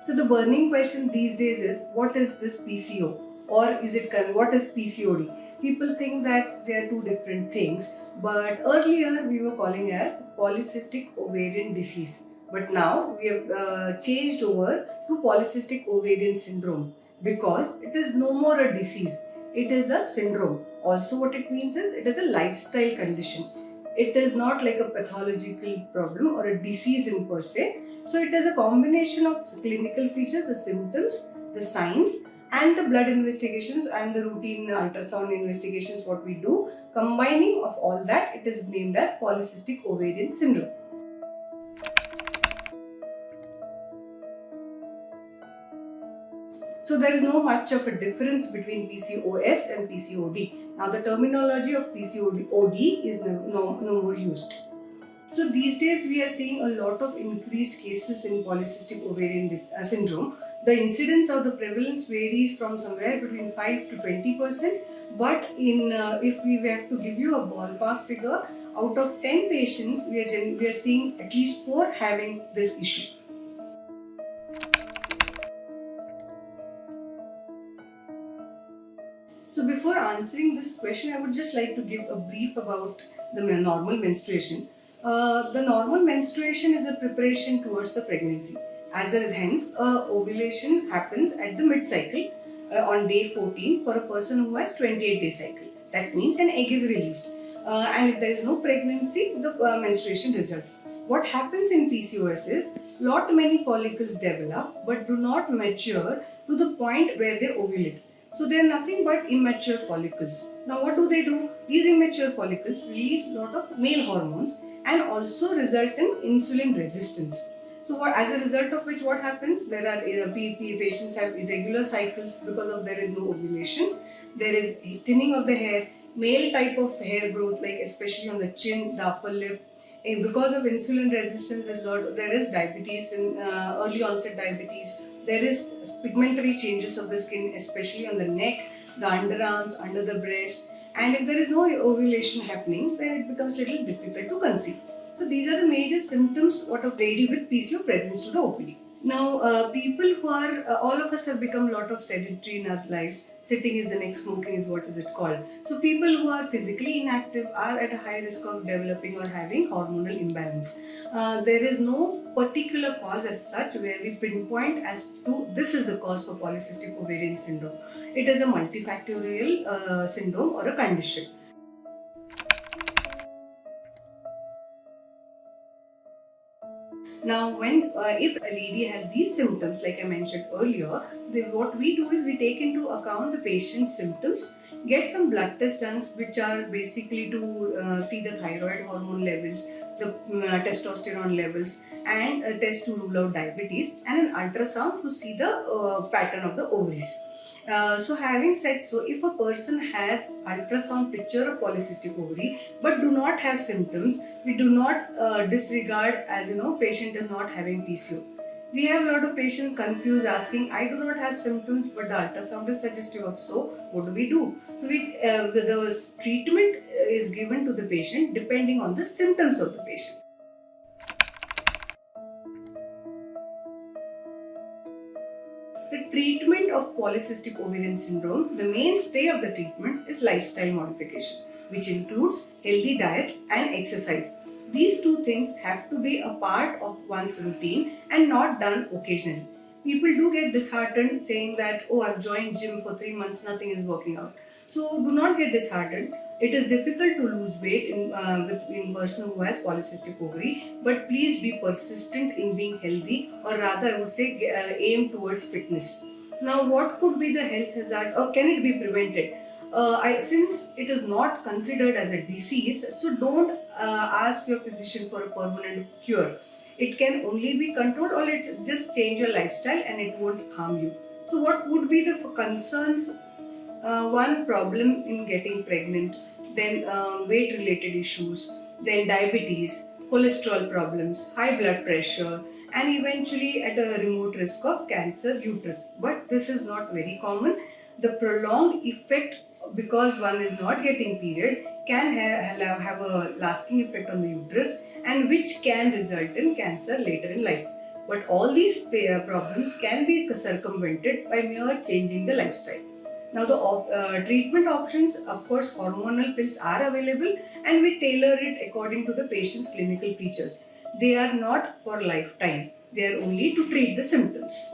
So the burning question these days is, what is this PCO, or what is PCOD? People think that they are two different things, but earlier we were calling as polycystic ovarian disease, but now we have changed over to polycystic ovarian syndrome, because it is no more a disease, it is a syndrome. Also what it means is, it is a lifestyle condition. It is not like a pathological problem or a disease in per se. So it is a combination of clinical features, the symptoms, the signs, and the blood investigations and the routine ultrasound investigations what we do. Combining of all that, it is named as polycystic ovarian syndrome. So there is no much of a difference between PCOS and PCOD. Now the terminology of PCOD is no more used. So these days we are seeing a lot of increased cases in polycystic ovarian syndrome. The incidence or the prevalence varies from somewhere between 5 to 20%. But if we have to give you a ballpark figure, out of 10 patients, we are seeing at least 4 having this issue. So before answering this question, I would just like to give a brief about the normal menstruation. The normal menstruation is a preparation towards the pregnancy. As a hence, ovulation happens at the mid-cycle on day 14 for a person who has 28-day cycle. That means an egg is released. And if there is no pregnancy, the menstruation results. What happens in PCOS is, many follicles develop but do not mature to the point where they ovulate. So they are nothing but immature follicles. Now what do? These immature follicles release a lot of male hormones and also result in insulin resistance. So as a result of which, what happens? There are patients have irregular cycles because of there is no ovulation. There is thinning of the hair, male type of hair growth, like especially on the chin, the upper lip. And because of insulin resistance, there is diabetes, early onset diabetes. There is pigmentary changes of the skin, especially on the neck, the underarms, under the breast. And if there is no ovulation happening, then it becomes a little difficult to conceive. So these are the major symptoms what a lady with PCO presents to the OPD. Now, people who are, all of us have become a lot of sedentary in our lives. Sitting is the next, smoking is what is it called. So people who are physically inactive are at a high risk of developing or having hormonal imbalance. There is no particular cause as such where we pinpoint as to this is the cause for polycystic ovarian syndrome. It is a multifactorial syndrome or a condition. Now, if a lady has these symptoms, like I mentioned earlier, what we do is we take into account the patient's symptoms, get some blood tests done, which are basically to see the thyroid hormone levels, the testosterone levels, and a test to rule out diabetes, and an ultrasound to see the pattern of the ovaries. So having said so, if a person has ultrasound picture of polycystic ovary but do not have symptoms, we do not disregard as patient is not having PCO. We have a lot of patients confused asking, I do not have symptoms but the ultrasound is suggestive of so, what do we do? So the treatment is given to the patient depending on the symptoms of the patient. The treatment of polycystic ovarian syndrome, the mainstay of the treatment is lifestyle modification, which includes healthy diet and exercise. These two things have to be a part of one's routine and not done occasionally. People do get disheartened saying that, oh, I've joined gym for 3 months, nothing is working out. So do not get disheartened. It is difficult to lose weight in person who has polycystic ovary, but please be persistent in being healthy, or rather I would say aim towards fitness. Now, what could be the health hazards, or can it be prevented? Since it is not considered as a disease, so don't ask your physician for a permanent cure. It can only be controlled, or it just change your lifestyle and it won't harm you. So what would be the concerns? One, problem in getting pregnant, then weight related issues, then diabetes, cholesterol problems, high blood pressure, and eventually at a remote risk of cancer uterus. But this is not very common. The prolonged effect, because one is not getting period, can have a lasting effect on the uterus, and which can result in cancer later in life. But all these problems can be circumvented by mere changing the lifestyle. Now, the treatment options, of course, hormonal pills are available, and we tailor it according to the patient's clinical features. They are not for lifetime, they are only to treat the symptoms.